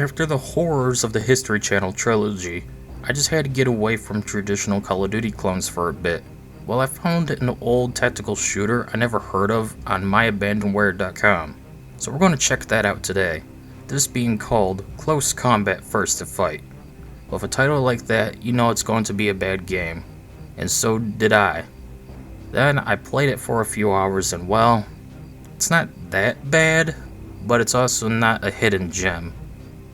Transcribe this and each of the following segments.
After the horrors of the History Channel trilogy, I just had to get away from traditional Call of Duty clones for a bit. Well, I found an old tactical shooter I never heard of on myabandonware.com, so we're going to check that out today. This being called Close Combat First to Fight. With a title like that, you know it's going to be a bad game, and so did I. Then I played it for a few hours and well, it's not that bad, but it's also not a hidden gem.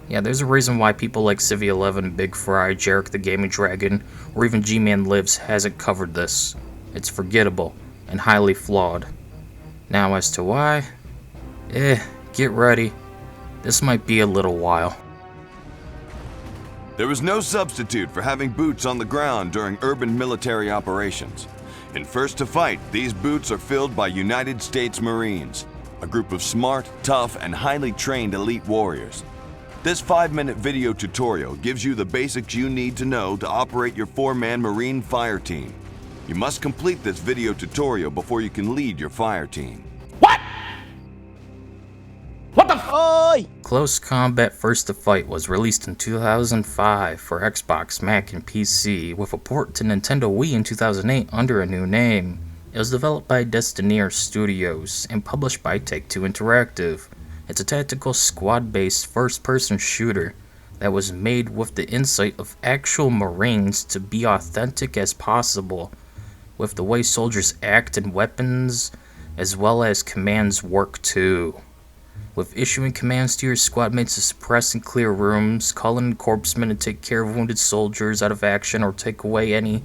Yeah, there's a reason why people like Civi11, Big Fry, Jarek the Gaming Dragon, or even G-Man Lives hasn't covered this. It's forgettable and highly flawed. Now as to why? Get ready. This might be a little while. There is no substitute for having boots on the ground during urban military operations. In First to Fight, these boots are filled by United States Marines, a group of smart, tough, and highly trained elite warriors. This 5-minute video tutorial gives you the basics you need to know to operate your 4-man Marine fire team. You must complete this video tutorial before you can lead your fire team. What? What the f***? Close Combat First to Fight was released in 2005 for Xbox, Mac, and PC, with a port to Nintendo Wii in 2008 under a new name. It was developed by Destineer Studios and published by Take-Two Interactive. It's a tactical squad-based first-person shooter that was made with the insight of actual Marines to be authentic as possible, with the way soldiers act and weapons, as well as commands work too. With issuing commands to your squadmates to suppress and clear rooms, call in corpsmen to take care of wounded soldiers out of action or take away any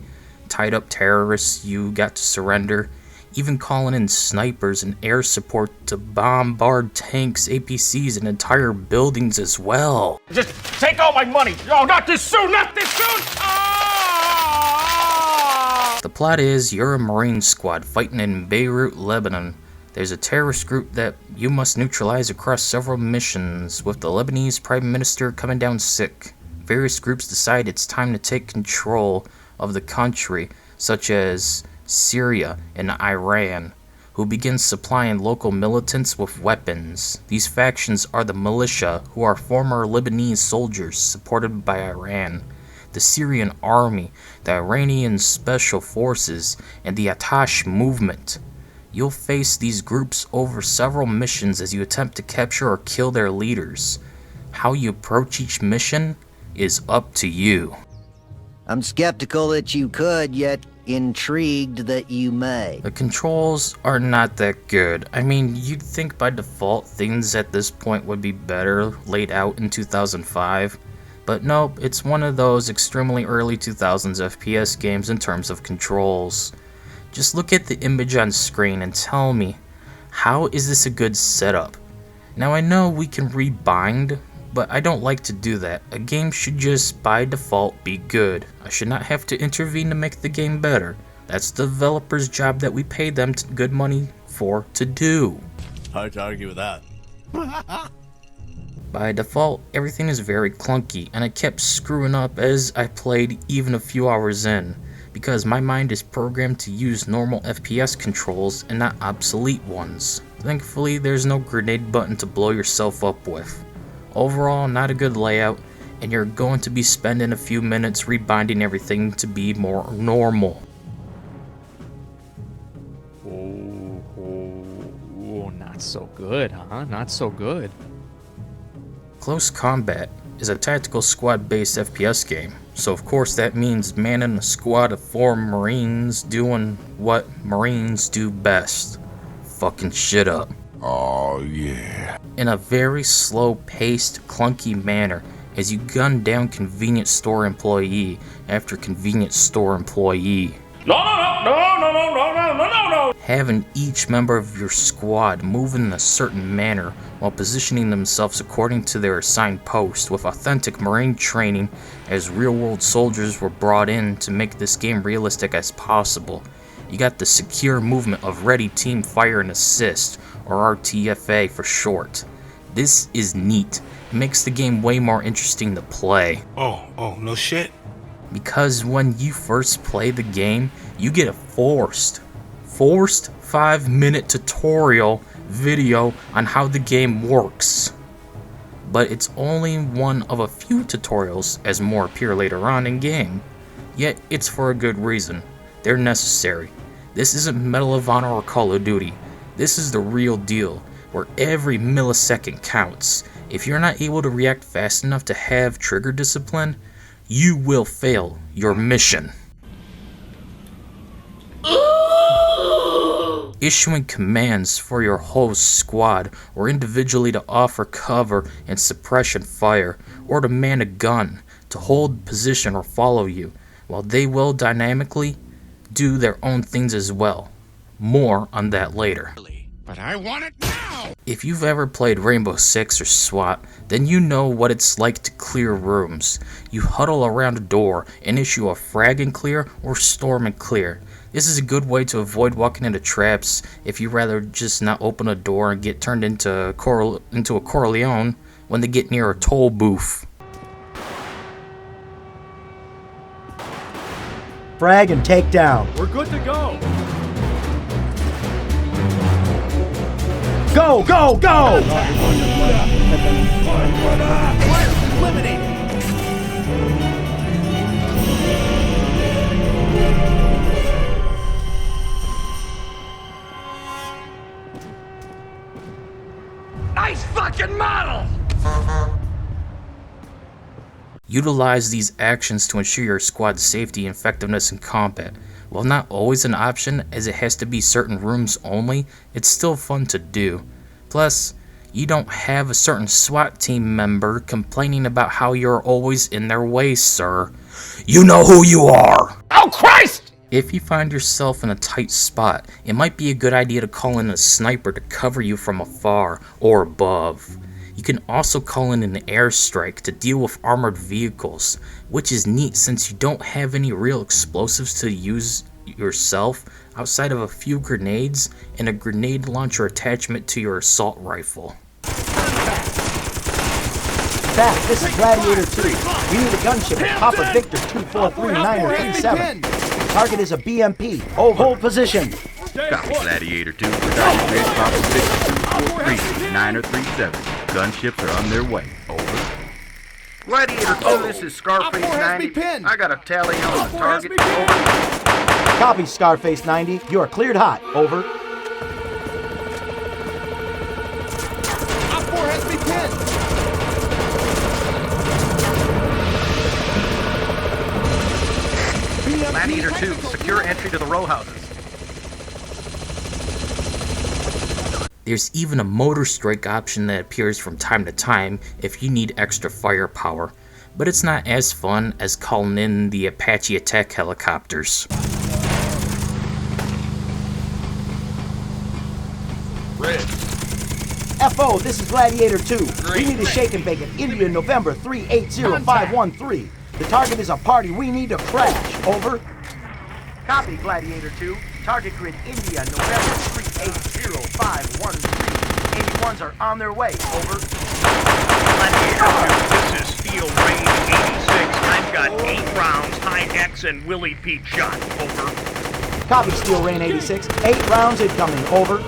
tied-up terrorists you got to surrender, even calling in snipers and air support to bombard tanks, APCs, and entire buildings as well. Just take all my money! Oh, not this soon! Not this soon! Ah! The plot is, you're a Marine squad fighting in Beirut, Lebanon. There's a terrorist group that you must neutralize across several missions, with the Lebanese Prime Minister coming down sick. Various groups decide it's time to take control of the country, such as Syria and Iran, who begin supplying local militants with weapons. These factions are the militia, who are former Lebanese soldiers supported by Iran, the Syrian army, the Iranian special forces, and the Atash movement. You'll face these groups over several missions as you attempt to capture or kill their leaders. How you approach each mission is up to you. I'm skeptical that you could, yet intrigued that you may. The controls are not that good. I mean, you'd think by default things at this point would be better laid out in 2005, but nope, it's one of those extremely early 2000s FPS games in terms of controls. Just look at the image on screen and tell me, how is this a good setup? Now I know we can rebind, but I don't like to do that. A game should just, by default, be good. I should not have to intervene to make the game better. That's the developer's job that we pay them good money for to do. Hard to argue with that. By default, everything is very clunky, and I kept screwing up as I played even a few hours in, because my mind is programmed to use normal FPS controls and not obsolete ones. Thankfully, there's no grenade button to blow yourself up with. Overall, not a good layout, and you're going to be spending a few minutes rebinding everything to be more normal. Oh, not so good, huh? Not so good. Close Combat is a tactical squad-based FPS game, so of course that means manning a squad of 4 Marines doing what Marines do best. Fucking shit up. Oh yeah. In a very slow-paced, clunky manner as you gun down convenience store employee after convenience store employee. No! Having each member of your squad move in a certain manner while positioning themselves according to their assigned post with authentic Marine training, as real-world soldiers were brought in to make this game realistic as possible. You got the secure movement of Ready Team Fire and Assist, or RTFA for short. This is neat. It makes the game way more interesting to play. Oh, no shit? Because when you first play the game, you get a forced 5-minute tutorial video on how the game works. but it's only one of a few tutorials as more appear later on in game. Yet it's for a good reason. They're necessary. This isn't Medal of Honor or Call of Duty. This is the real deal, where every millisecond counts. If you're not able to react fast enough to have trigger discipline, you will fail your mission. Issuing commands for your whole squad or individually to offer cover and suppression fire, or to man a gun, to hold position or follow you, while they will dynamically do their own things as well. More on that later. But I want it now! If you've ever played Rainbow Six or SWAT, then you know what it's like to clear rooms. You huddle around a door and issue a frag and clear or storm and clear. This is a good way to avoid walking into traps if you rather just not open a door and get turned into a Corleone when they get near a toll booth. Frag and take down. We're good to go! Go, go, go! Eliminated! Nice fucking model! Utilize these actions to ensure your squad's safety and effectiveness in combat. While not always an option, as it has to be certain rooms only, it's still fun to do. Plus, you don't have a certain SWAT team member complaining about how you're always in their way, sir. You know who you are! Oh, Christ! If you find yourself in a tight spot, it might be a good idea to call in a sniper to cover you from afar or above. You can also call in an airstrike to deal with armored vehicles, which is neat since you don't have any real explosives to use yourself outside of a few grenades and a grenade launcher attachment to your assault rifle. Back, this is Gladiator 2. We need a gunship with Copper Victor 243-937. Target is a BMP. Hold position. Copy, Gladiator 2. Target grid Copper Victor 243-937. Gunships are on their way. Over. Gladiator 2, this is Scarface 90. I got a tally on the target. Over. Copy, Scarface 90. You are cleared hot. Over. Op 4 has me pinned! Gladiator 2, secure entry to the row houses. There's even a motor strike option that appears from time to time if you need extra firepower, but it's not as fun as calling in the Apache attack helicopters. Red. FO, this is Gladiator 2. We need a shake and bake at India, November 380513. The target is a party we need to crash. Over. Copy, Gladiator 2. Target grid India, November 380513. 81s are on their way. Over. Gladiator 2, this is Steel Range 86. I've got 8 rounds, high X and Willie Pete shot. Over. Copy, Steel Rain 86. 8 rounds incoming. Over.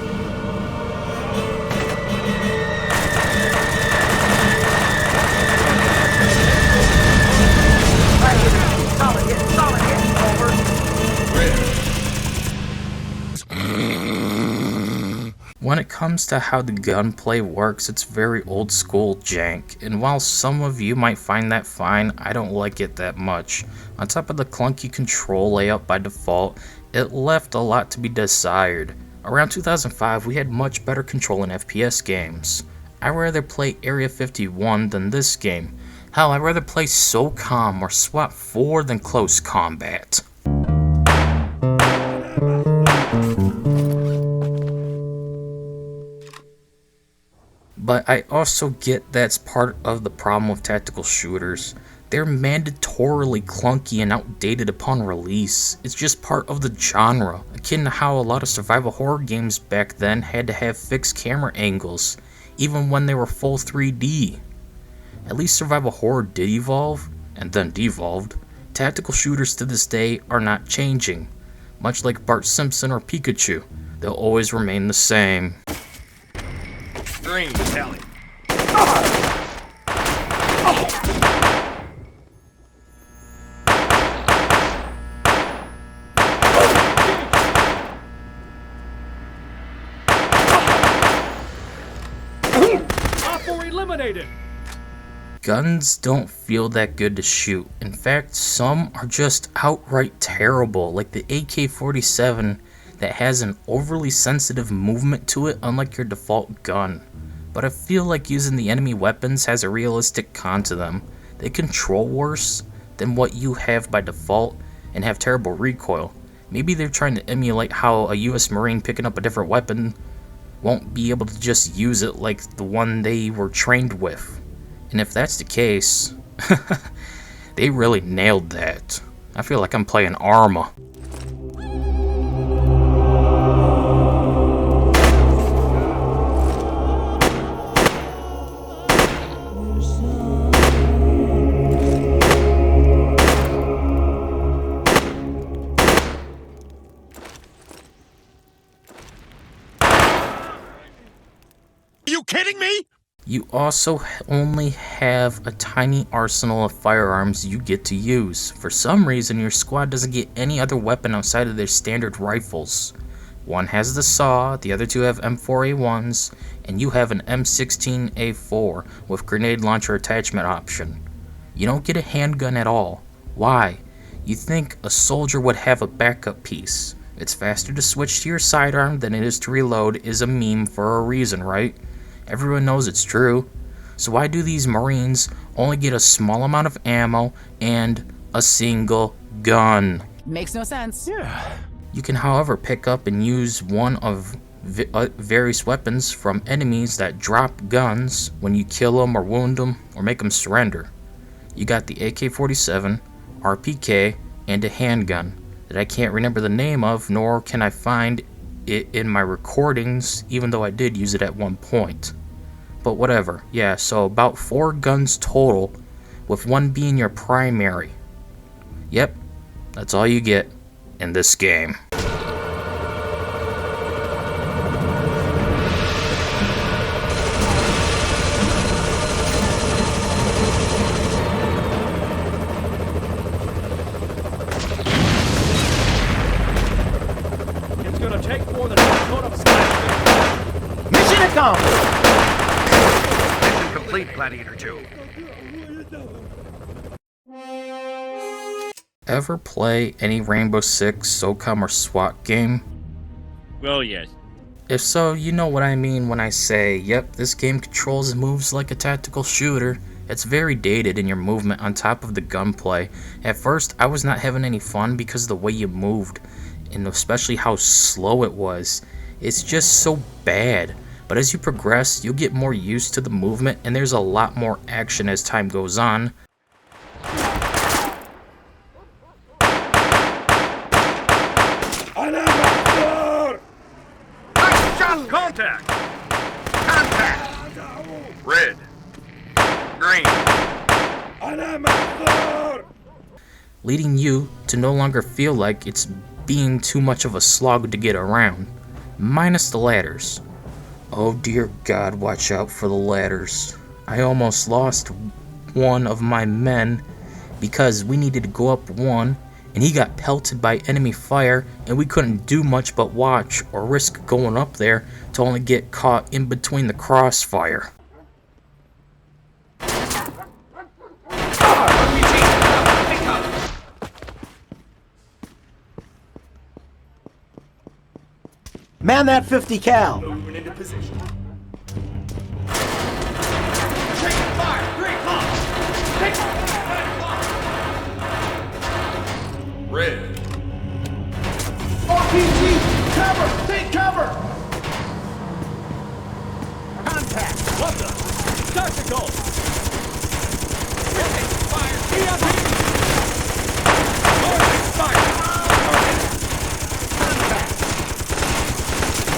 Solid hit, over. When it comes to how the gunplay works, it's very old school jank, and while some of you might find that fine, I don't like it that much. On top of the clunky control layout by default, it left a lot to be desired. Around 2005, we had much better control in FPS games. I'd rather play Area 51 than this game. Hell, I'd rather play SOCOM or SWAT 4 than Close Combat. But I also get that's part of the problem with tactical shooters. They're mandatorily clunky and outdated upon release. It's just part of the genre, akin to how a lot of survival horror games back then had to have fixed camera angles, even when they were full 3D. At least survival horror did evolve, and then devolved. Tactical shooters to this day are not changing. Much like Bart Simpson or Pikachu, they'll always remain the same. Green battalion. eliminated. Guns don't feel that good to shoot. In fact, some are just outright terrible, like the AK-47 that has an overly sensitive movement to it, unlike your default gun. But I feel like using the enemy weapons has a realistic con to them. They control worse than what you have by default and have terrible recoil. Maybe they're trying to emulate how a US Marine picking up a different weapon won't be able to just use it like the one they were trained with. And if that's the case, they really nailed that. I feel like I'm playing Arma. You kidding me? You also only have a tiny arsenal of firearms you get to use. For some reason, your squad doesn't get any other weapon outside of their standard rifles. One has the SAW, the other two have M4A1s, and you have an M16A4 with grenade launcher attachment option. You don't get a handgun at all. Why? You think a soldier would have a backup piece. It's faster to switch to your sidearm than it is to reload is a meme for a reason, right? Everyone knows it's true. So why do these Marines only get a small amount of ammo and a single gun? Makes no sense. Yeah. You can, however, pick up and use one of various weapons from enemies that drop guns when you kill them or wound them or make them surrender. You got the AK-47, RPK, and a handgun that I can't remember the name of, nor can I find it in my recordings, even though I did use it at one point. But whatever, yeah, so about 4 guns total, with one being your primary. Yep, that's all you get in this game. It's gonna take more than one foot of slash. Mission accomplished! Mission complete, Gladiator 2. Ever play any Rainbow Six, SOCOM, or SWAT game? Well, yes. If so, you know what I mean when I say, yep, this game controls and moves like a tactical shooter. It's very dated in your movement on top of the gunplay. At first, I was not having any fun because of the way you moved, and especially how slow it was. It's just so bad. But as you progress, you'll get more used to the movement, and there's a lot more action as time goes on. Shot contact! Contact! Red. Green. Leading you to no longer feel like it's being too much of a slog to get around. Minus the ladders. Oh dear God, watch out for the ladders. I almost lost one of my men because we needed to go up one and he got pelted by enemy fire and we couldn't do much but watch or risk going up there to only get caught in between the crossfire. Man that 50 cal. Moving into position. Taking fire! Green, launch! Take Red. RPG! Cover! Take cover! Contact! What the? Tactical! We're taking fire! EMP! Taking fire!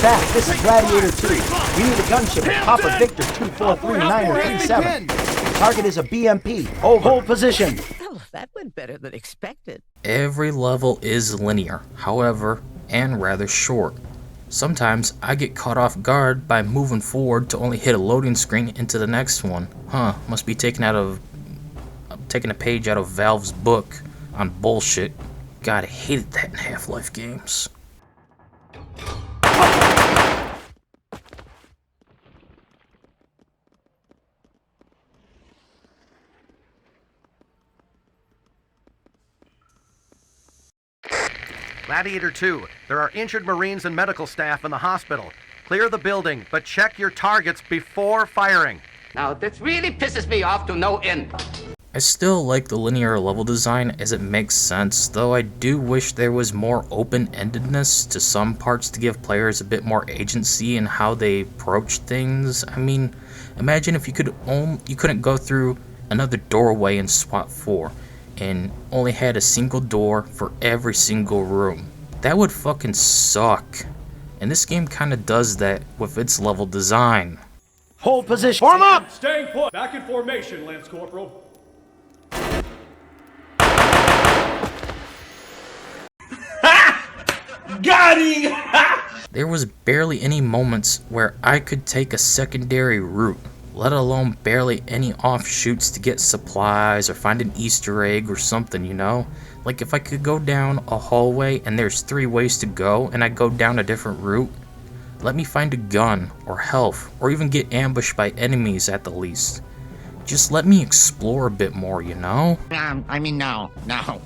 Back, this is Gladiator 2. We need a gunship at Papa Victor 243937. Target is a BMP. Hold position. Well, that went better than expected. Every level is linear, however, and rather short. Sometimes I get caught off guard by moving forward to only hit a loading screen into the next one. Must be taking a page out of Valve's book on bullshit. God, I hated that in Half-Life games. Gladiator 2, there are injured Marines and medical staff in the hospital. Clear the building, but check your targets before firing. Now, this really pisses me off to no end. I still like the linear level design as it makes sense, though I do wish there was more open-endedness to some parts to give players a bit more agency in how they approach things. I mean, imagine if you couldn't go through another doorway in SWAT 4 and only had a single door for every single room. That would fucking suck. And this game kinda does that with its level design. Hold position. Form up! Staying put. Back in formation, Lance Corporal. Got him! There was barely any moments where I could take a secondary route, let alone barely any offshoots to get supplies or find an Easter egg or something, you know? Like if I could go down a hallway and there's 3 ways to go and I go down a different route, let me find a gun or health or even get ambushed by enemies at the least. Just let me explore a bit more, you know? No.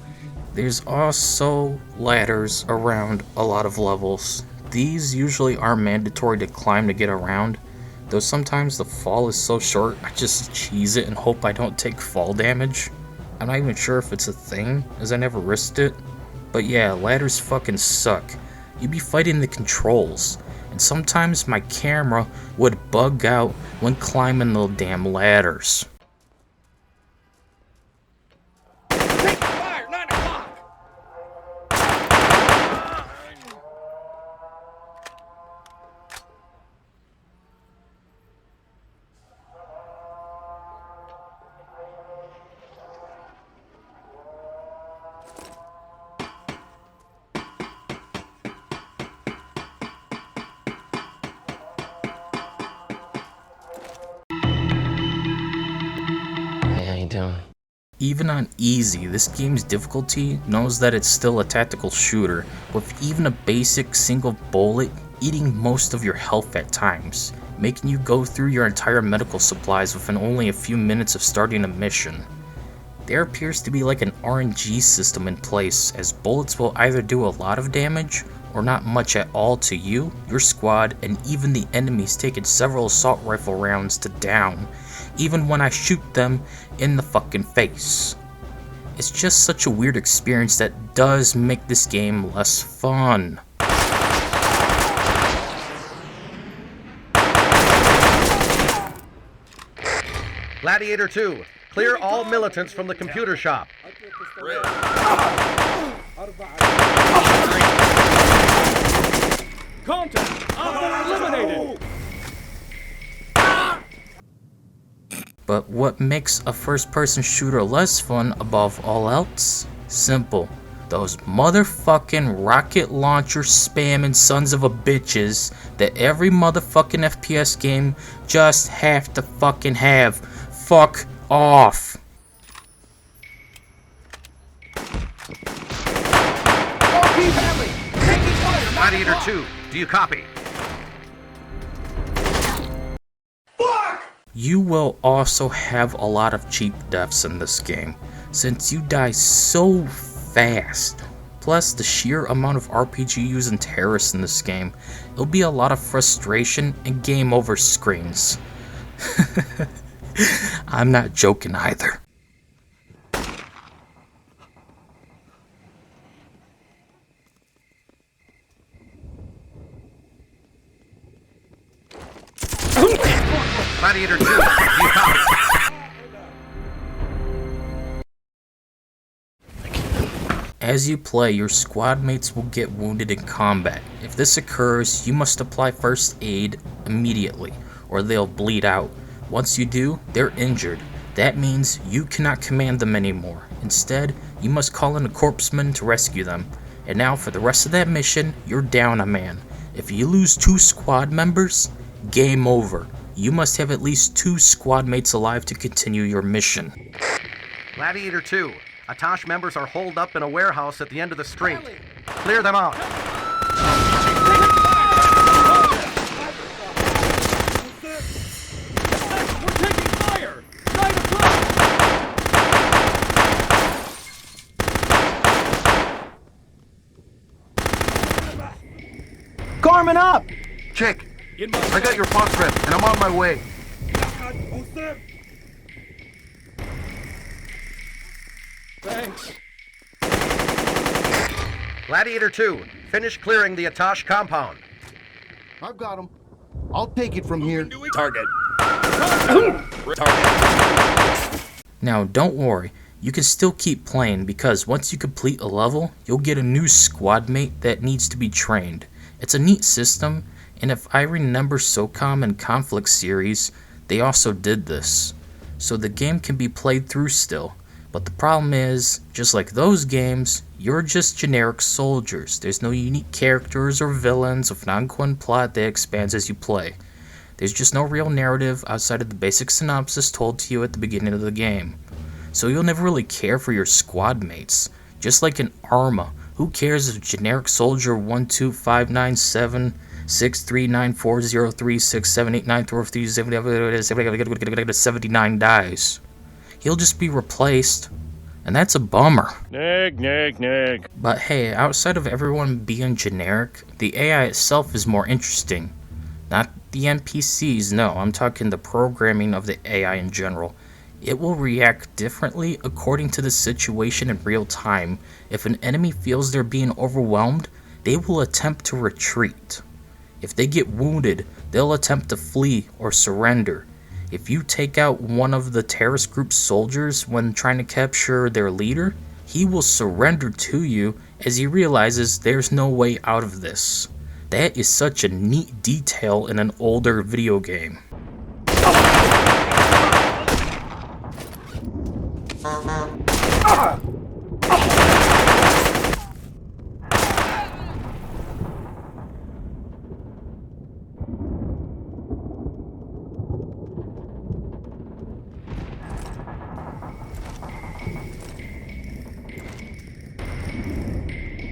There's also ladders around a lot of levels. These usually are mandatory to climb to get around, though sometimes the fall is so short I just cheese it and hope I don't take fall damage. I'm not even sure if it's a thing, as I never risked it. But yeah, ladders fucking suck. You'd be fighting the controls, and sometimes my camera would bug out when climbing the damn ladders. Even on easy, this game's difficulty knows that it's still a tactical shooter, with even a basic single bullet eating most of your health at times, making you go through your entire medical supplies within only a few minutes of starting a mission. There appears to be like an RNG system in place, as bullets will either do a lot of damage or not much at all to you, your squad, and even the enemies taking several assault rifle rounds to down, even when I shoot them in the fucking face. It's just such a weird experience that does make this game less fun. Gladiator 2, clear all militants from the computer shop. Contact! Op eliminated! But what makes a first-person shooter less fun above all else? Simple. Those motherfucking rocket launcher spamming sons of a bitches that every motherfucking FPS game just have to fucking have. Fuck off. Gladiator 2, do you copy? You will also have a lot of cheap deaths in this game, since you die so fast. Plus the sheer amount of RPGs and terrorists in this game, it'll be a lot of frustration and game over screens. I'm not joking either. Gladiator 2, do you copy? As you play, your squad mates will get wounded in combat. If this occurs, you must apply first aid immediately, or they'll bleed out. Once you do, they're injured. That means you cannot command them anymore. Instead, you must call in a corpsman to rescue them. And now for the rest of that mission, you're down a man. If you lose 2 squad members, game over. You must have at least 2 squad mates alive to continue your mission. Gladiator 2, Atash members are holed up in a warehouse at the end of the street. Clear them out. We're taking fire! 9 o'clock! Corman up! Check. I got your box rep, and I'm on my way. Thanks. Gladiator 2, finish clearing the Atash compound. I've got him. I'll take it from here. Target. Now, don't worry, you can still keep playing because once you complete a level, you'll get a new squad mate that needs to be trained. It's a neat system, and if I remember SOCOM and Conflict series, they also did this. So the game can be played through still, but the problem is, just like those games, you're just generic soldiers. There's no unique characters or villains of non-coin plot that expands as you play. There's just no real narrative outside of the basic synopsis told to you at the beginning of the game. So you'll never really care for your squad mates. Just like in Arma, who cares if generic soldier 1259763940367894379 dies? He'll just be replaced, and that's a bummer. Neg. But hey, outside of everyone being generic, the AI itself is more interesting. Not the NPCs, no, I'm talking the programming of the AI in general. It will react differently according to the situation in real time. If an enemy feels they're being overwhelmed, they will attempt to retreat. If they get wounded, they'll attempt to flee or surrender. If you take out one of the terrorist group's soldiers when trying to capture their leader, he will surrender to you as he realizes there's no way out of this. That is such a neat detail in an older video game.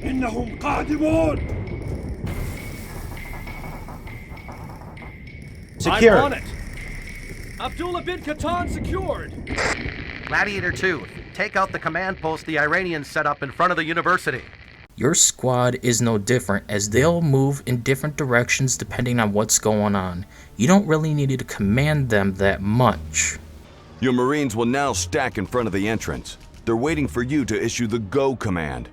إنهم قادمون. Secure. I'm on it. Abdullah bin Katan secured. Gladiator 2, take out the command post the Iranians set up in front of the university. Your squad is no different, as they'll move in different directions depending on what's going on. You don't really need to command them that much. Your Marines will now stack in front of the entrance. They're waiting for you to issue the go command.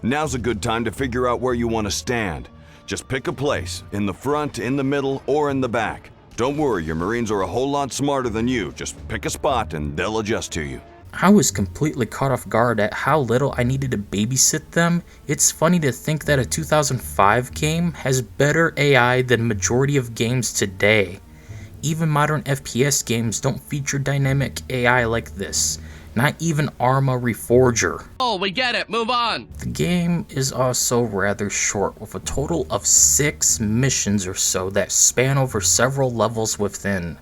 Now's a good time to figure out where you want to stand. Just pick a place, in the front, in the middle, or in the back. Don't worry, your Marines are a whole lot smarter than you. Just pick a spot and they'll adjust to you. I was completely caught off guard at how little I needed to babysit them. It's funny to think that a 2005 game has better AI than majority of games today. Even modern FPS games don't feature dynamic AI like this. Not even Arma Reforger. Oh, we get it. Move on. The game is also rather short, with a total of 6 missions or so that span over several levels within.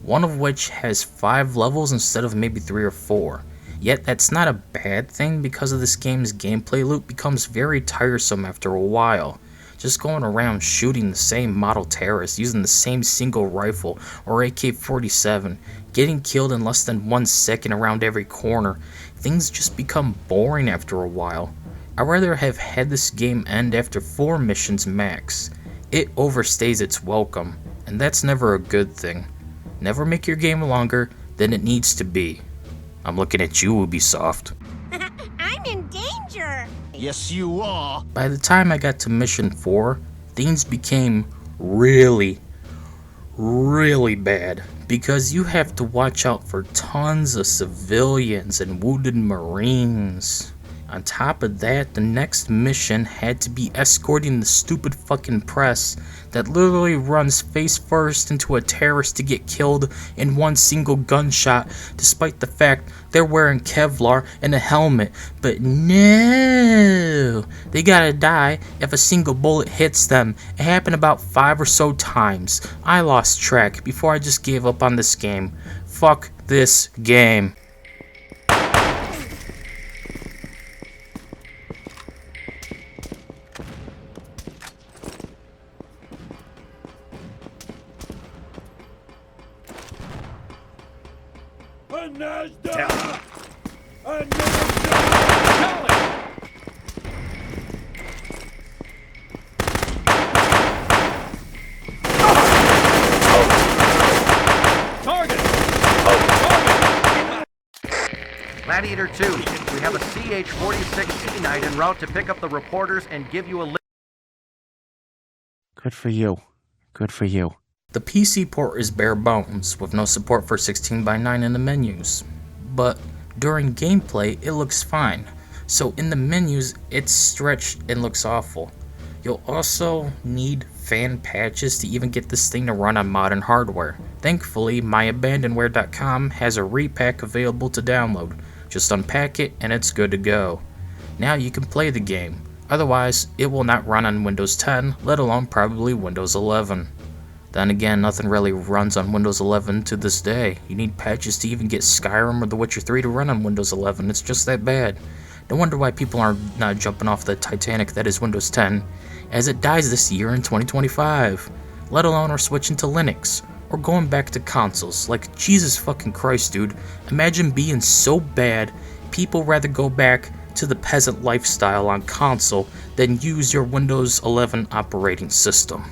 One of which has 5 levels instead of maybe 3 or 4. Yet that's not a bad thing because of this game's gameplay loop becomes very tiresome after a while. Just going around shooting the same model terrorists using the same single rifle or AK-47, getting killed in less than 1 second around every corner, things just become boring after a while. I'd rather have had this game end after 4 missions max. It overstays its welcome, and that's never a good thing. Never make your game longer than it needs to be. I'm looking at you, Ubisoft. I'm in danger! Yes, you are. By the time I got to mission 4, things became really bad. Because you have to watch out for tons of civilians and wounded Marines. On top of that, the next mission had to be escorting the stupid fucking press that literally runs face first into a terrorist to get killed in 1 single gunshot, despite the fact they're wearing Kevlar and a helmet. But no, they gotta die if a single bullet hits them. It happened about 5 or so times. I lost track before I just gave up on this game. Fuck this game. Gladiator 2, we have a CH-46C Knight en route to pick up the reporters and give you a lift. Good for you. Good for you. The PC port is bare bones, with no support for 16:9 in the menus. But during gameplay, it looks fine. So in the menus, it's stretched and looks awful. You'll also need fan patches to even get this thing to run on modern hardware. Thankfully, myabandonware.com has a repack available to download. Just unpack it and it's good to go. Now you can play the game. Otherwise, it will not run on Windows 10, let alone probably Windows 11. Then again, nothing really runs on Windows 11 to this day. You need patches to even get Skyrim or The Witcher 3 to run on Windows 11. It's just that bad. No wonder why people are not jumping off the Titanic that is Windows 10, as it dies this year in 2025. Let alone are switching to Linux, or going back to consoles. Like, Jesus fucking Christ, dude. Imagine being so bad, people rather go back to the peasant lifestyle on console than use your Windows 11 operating system.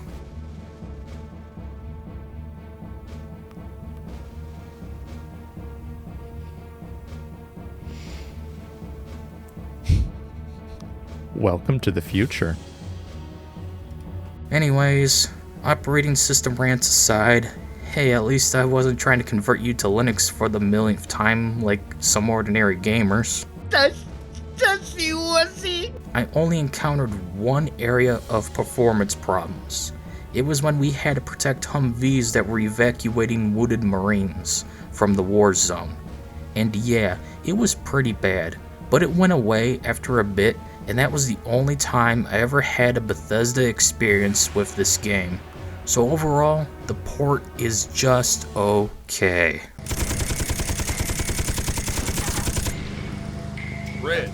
Welcome to the future. Anyways, operating system rants aside, hey, at least I wasn't trying to convert you to Linux for the millionth time like some ordinary gamers. I only encountered one area of performance problems. It was when we had to protect Humvees that were evacuating wounded Marines from the war zone. And yeah, it was pretty bad, but it went away after a bit, and that was the only time I ever had a Bethesda experience with this game. So overall, the port is just okay. Red.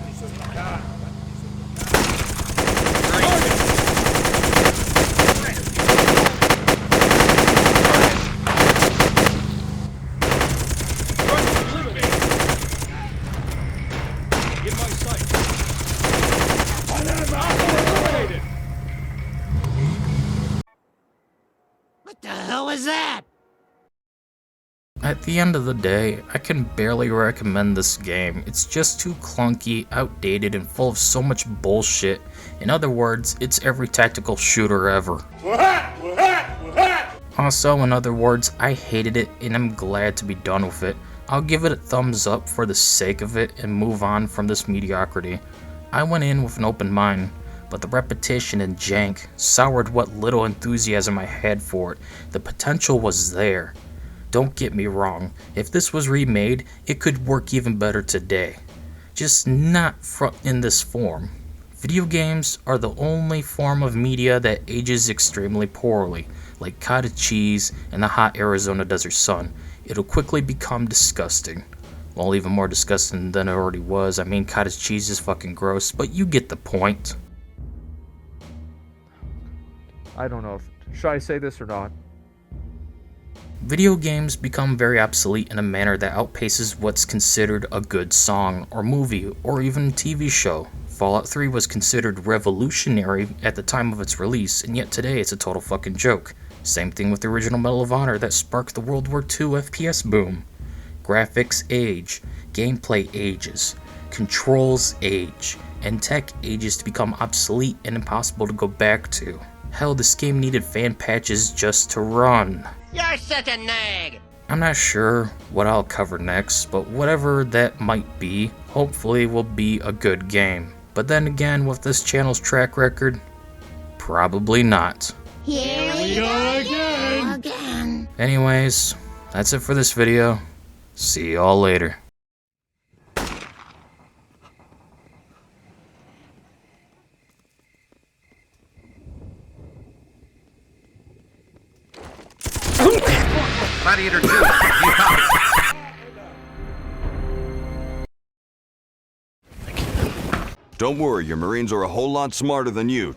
What the hell was that? At the end of the day, I can barely recommend this game. It's just too clunky, outdated, and full of so much bullshit. In other words, it's every tactical shooter ever. Also, in other words, I hated it and I'm glad to be done with it. I'll give it a thumbs up for the sake of it and move on from this mediocrity. I went in with an open mind, but the repetition and jank soured what little enthusiasm I had for it. The potential was there. Don't get me wrong, if this was remade, it could work even better today. Just not in this form. Video games are the only form of media that ages extremely poorly, like cottage cheese and the hot Arizona desert sun. It'll quickly become disgusting. Well, even more disgusting than it already was. I mean, cottage cheese is fucking gross, but you get the point. I don't know should I say this or not? Video games become very obsolete in a manner that outpaces what's considered a good song or movie or even TV show. Fallout 3 was considered revolutionary at the time of its release, and yet today it's a total fucking joke. Same thing with the original Medal of Honor that sparked the World War II FPS boom. Graphics age, gameplay ages, controls age, and tech ages to become obsolete and impossible to go back to. Hell, this game needed fan patches just to run. You're such a nag! I'm not sure what I'll cover next, but whatever that might be, hopefully will be a good game. But then again, with this channel's track record, probably not. Here we go again. Anyways, that's it for this video. See y'all later. Gladiator 2, you Don't worry, your Marines are a whole lot smarter than you.